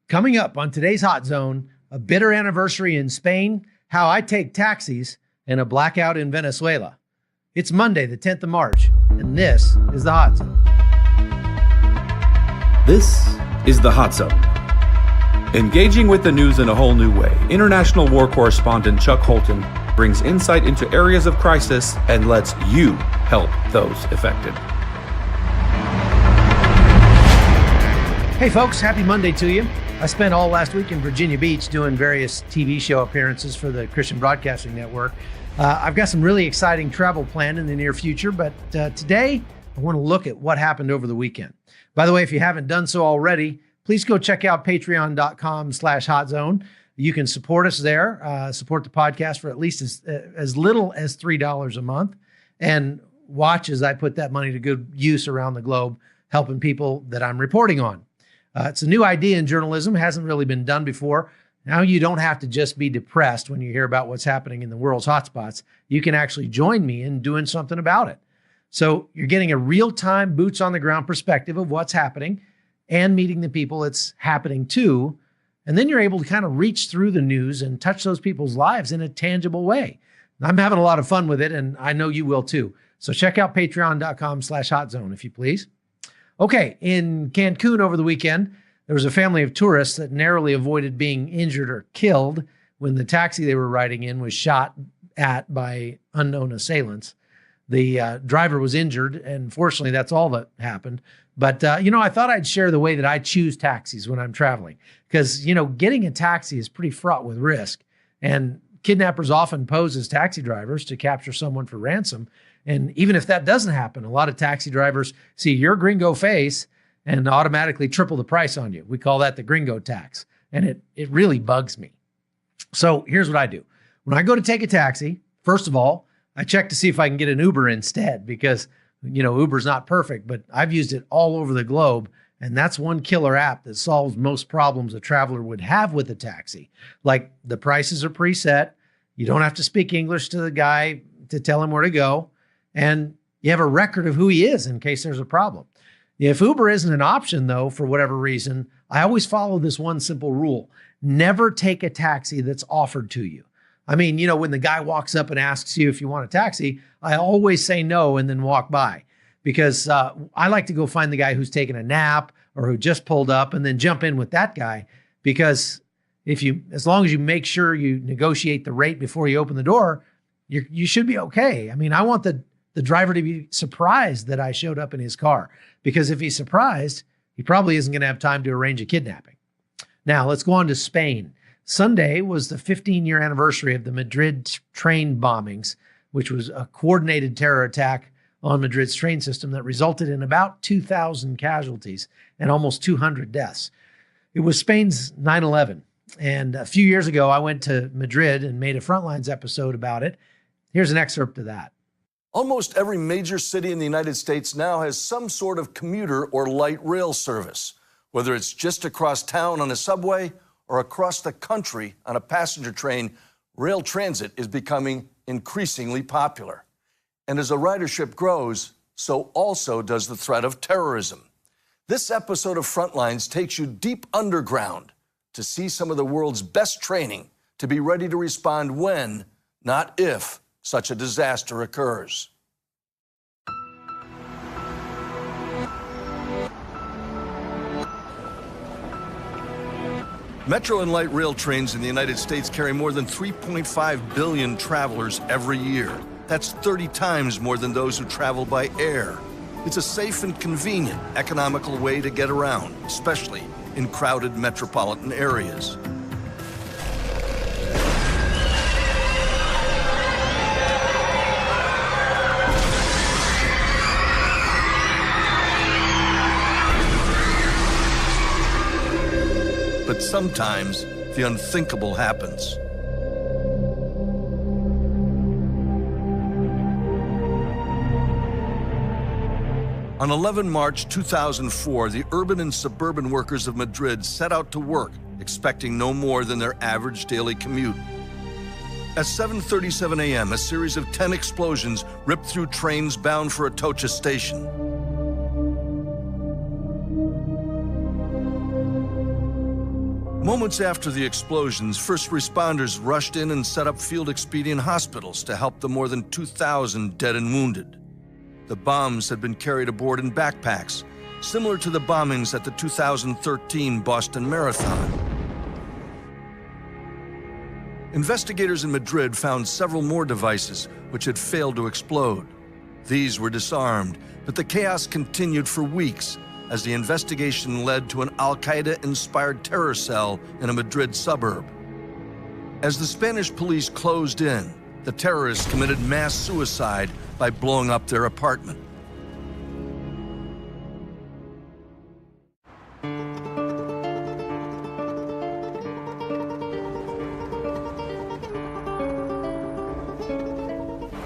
Coming up on today's Hot Zone, a bitter anniversary in Spain, how I take taxis, and a blackout in Venezuela. It's Monday, the 10th of March, and this is the Hot Zone. This is the Hot Zone. Engaging with the news in a whole new way, international war correspondent Chuck Holton brings insight into areas of crisis and lets you help those affected. Hey folks, happy Monday to you. I spent all last week in Virginia Beach doing various TV show appearances for the Christian Broadcasting Network. I've got some really exciting travel planned in the near future, but today I want to look at what happened over the weekend. By the way, if you haven't done so already, please go check out patreon.com/hotzone. You can support us there, support the podcast for at least as little as $3 a month, and watch as I put that money to good use around the globe, helping people that I'm reporting on. It's a new idea in journalism. It hasn't really been done before. Now you don't have to just be depressed when you hear about what's happening in the world's hotspots. You can actually join me in doing something about it. So you're getting a real-time, boots-on-the-ground perspective of what's happening and meeting the people it's happening to. And then you're able to kind of reach through the news and touch those people's lives in a tangible way. I'm having a lot of fun with it, and I know you will too. So check out patreon.com/hotzone, if you please. Okay, in Cancun over the weekend, there was a family of tourists that narrowly avoided being injured or killed when the taxi they were riding in was shot at by unknown assailants. The driver was injured, and fortunately, that's all that happened. But, I thought I'd share the way that I choose taxis when I'm traveling. Because, getting a taxi is pretty fraught with risk. And kidnappers often pose as taxi drivers to capture someone for ransom. And even if that doesn't happen, a lot of taxi drivers see your gringo face and automatically triple the price on you. We call that the Gringo Tax. And it really bugs me. So here's what I do. When I go to take a taxi, first of all, I check to see if I can get an Uber instead because, Uber's not perfect, but I've used it all over the globe. And that's one killer app that solves most problems a traveler would have with a taxi. Like the prices are preset. You don't have to speak English to the guy to tell him where to go. And you have a record of who he is in case there's a problem. If Uber isn't an option, though, for whatever reason, I always follow this one simple rule. Never take a taxi that's offered to you. I mean, when the guy walks up and asks you if you want a taxi, I always say no and then walk by because I like to go find the guy who's taking a nap or who just pulled up and then jump in with that guy because as long as you make sure you negotiate the rate before you open the door, you should be okay. I mean, I want the driver to be surprised that I showed up in his car because if he's surprised, he probably isn't going to have time to arrange a kidnapping. Now let's go on to Spain. Sunday was the 15-year anniversary of the Madrid train bombings, which was a coordinated terror attack on Madrid's train system that resulted in about 2,000 casualties and almost 200 deaths. It was Spain's 9/11. And a few years ago, I went to Madrid and made a Frontlines episode about it. Here's an excerpt of that. Almost every major city in the United States now has some sort of commuter or light rail service, whether it's just across town on a subway or across the country on a passenger train. Rail transit is becoming increasingly popular. And as the ridership grows, so also does the threat of terrorism. This episode of Frontlines takes you deep underground to see some of the world's best training to be ready to respond when, not if, such a disaster occurs. Metro and light rail trains in the United States carry more than 3.5 billion travelers every year. That's 30 times more than those who travel by air. It's a safe and convenient, economical way to get around, especially in crowded metropolitan areas. But sometimes the unthinkable happens. On 11 March 2004, the urban and suburban workers of Madrid set out to work, expecting no more than their average daily commute. At 7:37 a.m., a series of 10 explosions ripped through trains bound for Atocha station. Moments after the explosions, first responders rushed in and set up field expedient hospitals to help the more than 2,000 dead and wounded. The bombs had been carried aboard in backpacks, similar to the bombings at the 2013 Boston Marathon. Investigators in Madrid found several more devices which had failed to explode. These were disarmed, but the chaos continued for weeks as the investigation led to an Al-Qaeda-inspired terror cell in a Madrid suburb. As the Spanish police closed in, the terrorists committed mass suicide by blowing up their apartment.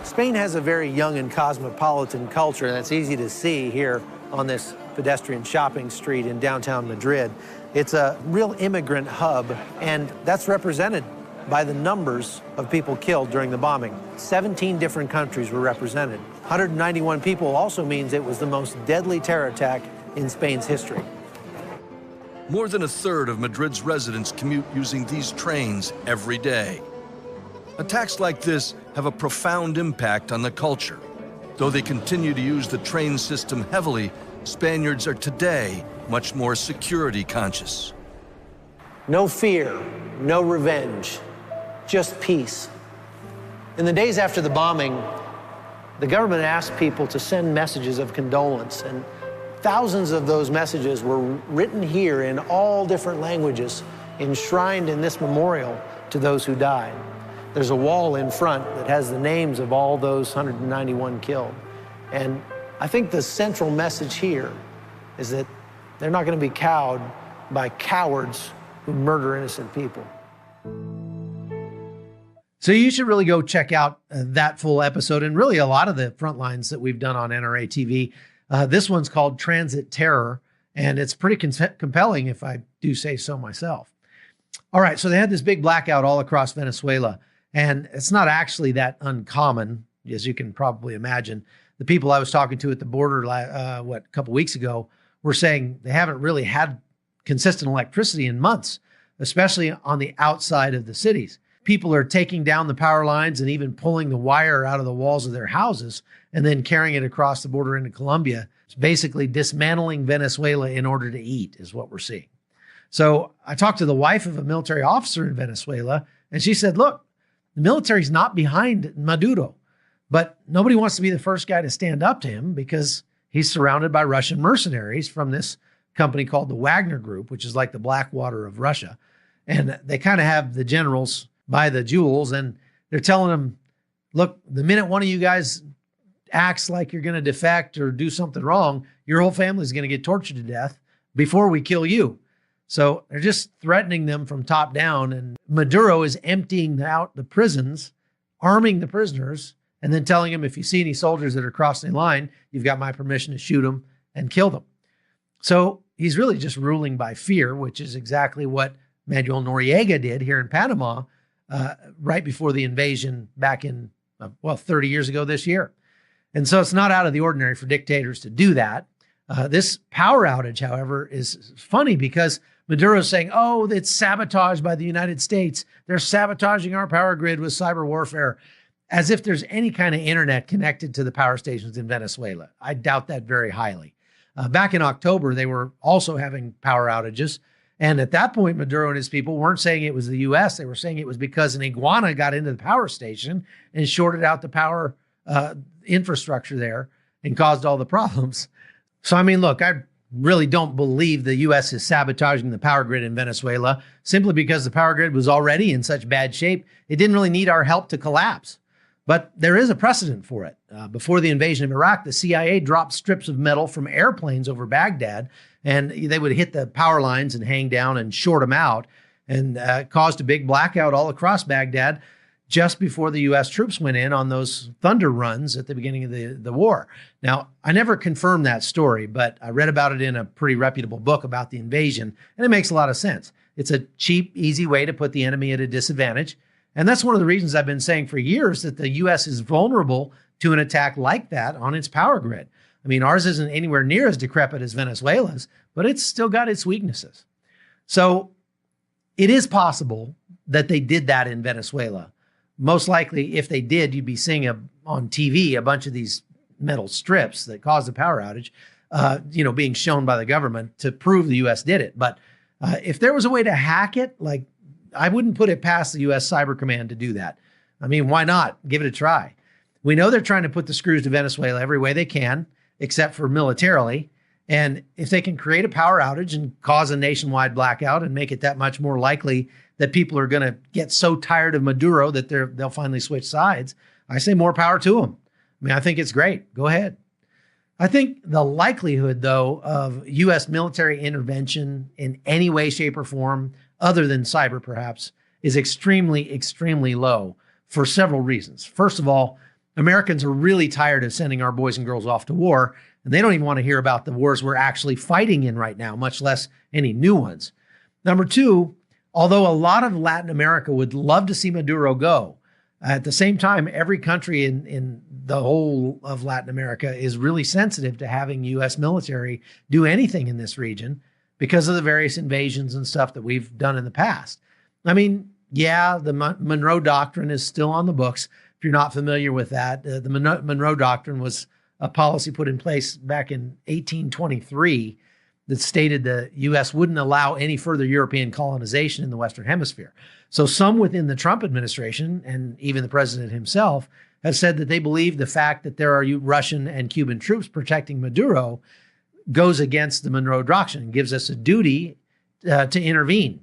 Spain has a very young and cosmopolitan culture, and that's easy to see here on this pedestrian shopping street in downtown Madrid. It's a real immigrant hub, and that's represented by the numbers of people killed during the bombing. 17 different countries were represented. 191 people also means it was the most deadly terror attack in Spain's history. More than a third of Madrid's residents commute using these trains every day. Attacks like this have a profound impact on the culture. Though they continue to use the train system heavily, Spaniards are today much more security conscious. No fear, no revenge, just peace. In the days after the bombing, the government asked people to send messages of condolence, and thousands of those messages were written here in all different languages, enshrined in this memorial to those who died. There's a wall in front that has the names of all those 191 killed. And I think the central message here is that they're not going to be cowed by cowards who murder innocent people. So you should really go check out that full episode and really a lot of the front lines that we've done on NRA TV. This one's called Transit Terror, and it's pretty compelling if I do say so myself. All right, so they had this big blackout all across Venezuela, and it's not actually that uncommon, as you can probably imagine. The people I was talking to at the border, a couple weeks ago, were saying they haven't really had consistent electricity in months, especially on the outside of the cities. People are taking down the power lines and even pulling the wire out of the walls of their houses and then carrying it across the border into Colombia. It's basically dismantling Venezuela in order to eat is what we're seeing. So I talked to the wife of a military officer in Venezuela, and she said, look, the military's not behind Maduro, but nobody wants to be the first guy to stand up to him because he's surrounded by Russian mercenaries from this company called the Wagner Group, which is like the Blackwater of Russia. And they kind of have the generals by the jewels, and they're telling them, look, the minute one of you guys acts like you're going to defect or do something wrong, your whole family's going to get tortured to death before we kill you. So they're just threatening them from top down, and Maduro is emptying out the prisons, arming the prisoners, and then telling them, if you see any soldiers that are crossing the line, you've got my permission to shoot them and kill them. So he's really just ruling by fear, which is exactly what Manuel Noriega did here in Panama right before the invasion back in, 30 years ago this year. And so it's not out of the ordinary for dictators to do that. This power outage, however, is funny because Maduro is saying, oh, it's sabotaged by the United States. They're sabotaging our power grid with cyber warfare, as if there's any kind of internet connected to the power stations in Venezuela. I doubt that very highly. Back in October, they were also having power outages. And at that point, Maduro and his people weren't saying it was the U.S. They were saying it was because an iguana got into the power station and shorted out the power infrastructure there and caused all the problems. So, I mean, look, I really don't believe the U.S. is sabotaging the power grid in Venezuela simply because the power grid was already in such bad shape. It didn't really need our help to collapse. But there is a precedent for it. Before the invasion of Iraq, the CIA dropped strips of metal from airplanes over Baghdad, and they would hit the power lines and hang down and short them out, and caused a big blackout all across Baghdad just before the U.S. troops went in on those thunder runs at the beginning of the war. Now, I never confirmed that story, but I read about it in a pretty reputable book about the invasion, and it makes a lot of sense. It's a cheap, easy way to put the enemy at a disadvantage. And that's one of the reasons I've been saying for years that the U.S. is vulnerable to an attack like that on its power grid. I mean, ours isn't anywhere near as decrepit as Venezuela's, but it's still got its weaknesses. So It is possible that they did that in Venezuela. Most likely, if they did, you'd be seeing on TV a bunch of these metal strips that caused the power outage, being shown by the government to prove the U.S. did it. But if there was a way to hack it, like, I wouldn't put it past the U.S. Cyber Command to do that. I mean, why not? Give it a try. We know they're trying to put the screws to Venezuela every way they can, except for militarily. And if they can create a power outage and cause a nationwide blackout and make it that much more likely that people are going to get so tired of Maduro that they'll finally switch sides, I say more power to them. I mean, I think it's great. Go ahead. I think the likelihood, though, of U.S. military intervention in any way, shape, or form, other than cyber perhaps, is extremely, extremely low for several reasons. First of all, Americans are really tired of sending our boys and girls off to war, and they don't even want to hear about the wars we're actually fighting in right now, much less any new ones. Number two, although a lot of Latin America would love to see Maduro go, at the same time, every country in the whole of Latin America is really sensitive to having U.S. military do anything in this region because of the various invasions and stuff that we've done in the past. I mean, yeah, the Monroe Doctrine is still on the books. If you're not familiar with that, the Monroe Doctrine was a policy put in place back in 1823 that stated the U.S. wouldn't allow any further European colonization in the Western Hemisphere. So some within the Trump administration, and even the president himself, have said that they believe the fact that there are Russian and Cuban troops protecting Maduro goes against the Monroe Doctrine and gives us a duty to intervene.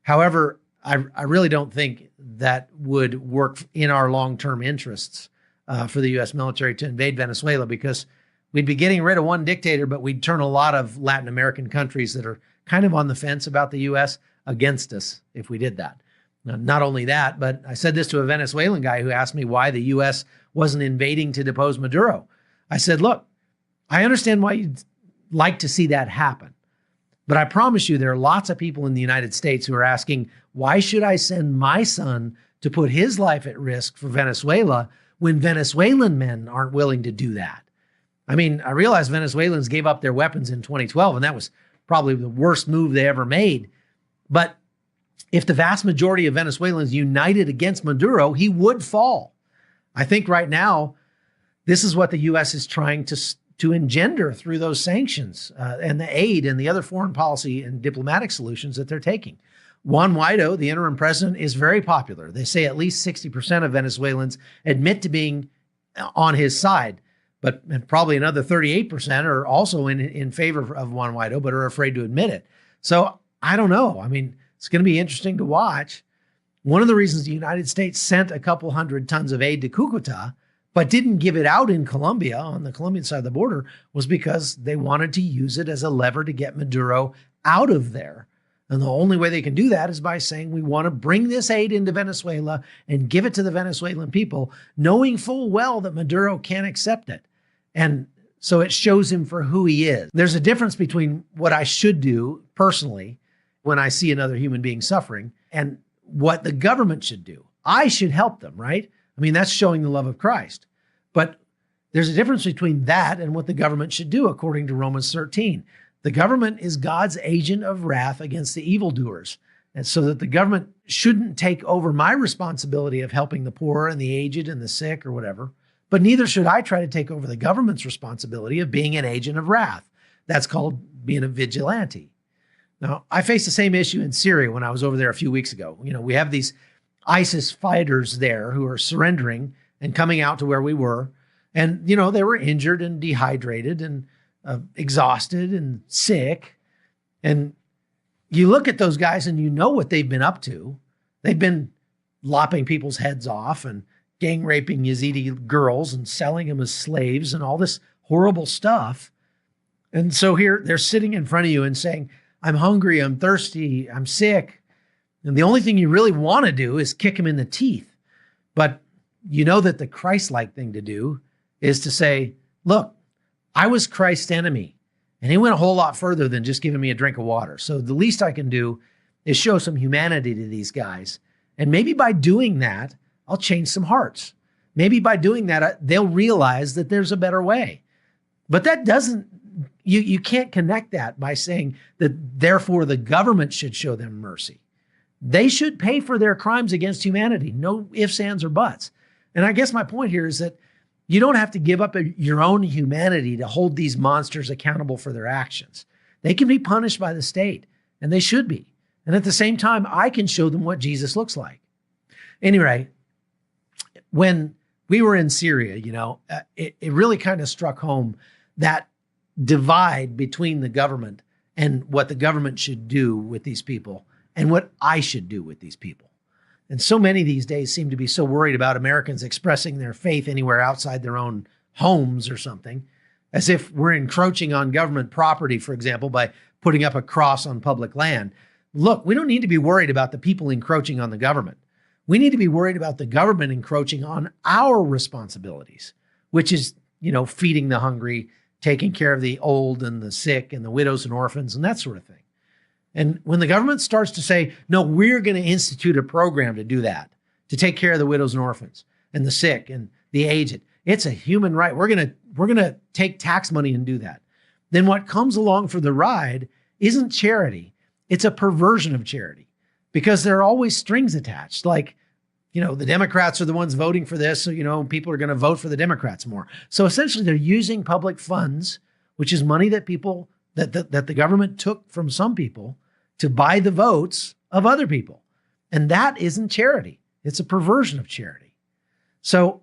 However, I really don't think that would work in our long-term interests for the U.S. military to invade Venezuela, because we'd be getting rid of one dictator, but we'd turn a lot of Latin American countries that are kind of on the fence about the U.S. against us if we did that. Now, not only that, but I said this to a Venezuelan guy who asked me why the U.S. wasn't invading to depose Maduro. I said, look, I understand why you'd like to see that happen, but I promise you there are lots of people in the United States who are asking, why should I send my son to put his life at risk for Venezuela when Venezuelan men aren't willing to do that? I mean, I realize Venezuelans gave up their weapons in 2012, and that was probably the worst move they ever made. But if the vast majority of Venezuelans united against Maduro, he would fall. I think right now, this is what the U.S. is trying to engender through those sanctions and the aid and the other foreign policy and diplomatic solutions that they're taking. Juan Guaido, the interim president, is very popular. They say at least 60% of Venezuelans admit to being on his side, and probably another 38% are also in favor of Juan Guaido, but are afraid to admit it. So I don't know. I mean, it's going to be interesting to watch. One of the reasons the United States sent a couple hundred tons of aid to Cucuta, but didn't give it out in Colombia, on the Colombian side of the border, was because they wanted to use it as a lever to get Maduro out of there. And the only way they can do that is by saying, we want to bring this aid into Venezuela and give it to the Venezuelan people, knowing full well that Maduro can't accept it. And so it shows him for who he is. There's a difference between what I should do personally when I see another human being suffering and what the government should do. I should help them, right? I mean, that's showing the love of Christ. But there's a difference between that and what the government should do, according to Romans 13. The government is God's agent of wrath against the evildoers. And so that the government shouldn't take over my responsibility of helping the poor and the aged and the sick or whatever. But neither should I try to take over the government's responsibility of being an agent of wrath. That's called being a vigilante. Now, I faced the same issue in Syria when I was over there a few weeks ago. You know, we have these ISIS fighters there who are surrendering and coming out to where we were. And, you know, they were injured and dehydrated and exhausted and sick. And you look at those guys and you know what they've been up to. They've been lopping people's heads off and gang raping Yazidi girls and selling them as slaves and all this horrible stuff. And so here they're sitting in front of you and saying, I'm hungry, I'm thirsty, I'm sick. And the only thing you really want to do is kick him in the teeth. But you know that the Christ-like thing to do is to say, look, I was Christ's enemy. And he went a whole lot further than just giving me a drink of water. So the least I can do is show some humanity to these guys. And maybe by doing that, I'll change some hearts. Maybe by doing that, they'll realize that there's a better way. But that doesn't, you can't connect that by saying that therefore the government should show them mercy. they should pay for their crimes against humanity. No ifs, ands, or buts. And I guess my point here is that you don't have to give up your own humanity to hold these monsters accountable for their actions. They can be punished by the state, and they should be. And at the same time, I can show them what Jesus looks like. Anyway, when we were in Syria, it really kind of struck home that divide between the government and what the government should do with these people and what I should do with these people. And so many these days seem to be so worried about Americans expressing their faith anywhere outside their own homes or something, as if we're encroaching on government property, for example, by putting up a cross on public land. Look, we don't need to be worried about the people encroaching on the government. We need to be worried about the government encroaching on our responsibilities, which is, feeding the hungry, taking care of the old and the sick and the widows and orphans and that sort of thing. And when the government starts to say, no, we're going to institute a program to do that, to take care of the widows and orphans and the sick and the aged, it's a human right. We're going to take tax money and do that. Then what comes along for the ride isn't charity. It's a perversion of charity, because there are always strings attached. Like, the Democrats are the ones voting for this. So, people are going to vote for the Democrats more. So essentially they're using public funds, which is money that that the government took from some people, to buy the votes of other people. And that isn't charity. It's a perversion of charity. So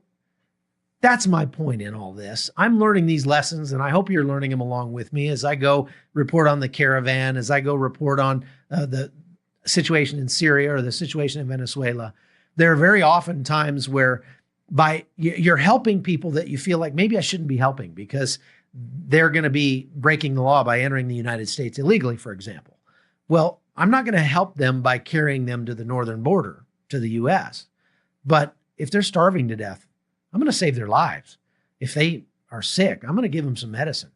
that's my point in all this. I'm learning these lessons, and I hope you're learning them along with me as I go report on the caravan, as I go report on the situation in Syria or the situation in Venezuela. There are very often times where you're helping people that you feel like maybe I shouldn't be helping because they're going to be breaking the law by entering the United States illegally, for example. Well, I'm not going to help them by carrying them to the northern border, to the U.S. But if they're starving to death, I'm going to save their lives. If they are sick, I'm going to give them some medicine.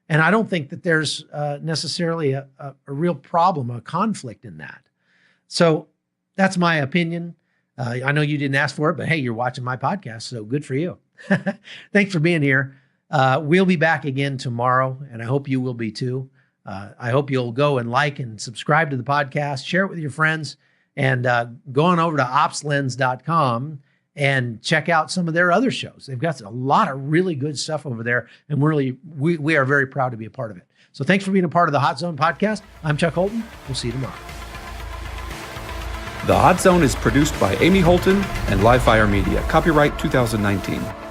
And I don't think that there's necessarily a real problem, a conflict in that. So that's my opinion. I know you didn't ask for it, but hey, you're watching my podcast, so good for you. Thanks for being here. We'll be back again tomorrow, and I hope you will be too. I hope you'll go and like and subscribe to the podcast, share it with your friends, and go on over to opslens.com and check out some of their other shows. They've got a lot of really good stuff over there, and we are very proud to be a part of it. So thanks for being a part of the Hot Zone podcast. I'm Chuck Holton. We'll see you tomorrow. The Hot Zone is produced by Amy Holton and Livefire Media. Copyright 2019.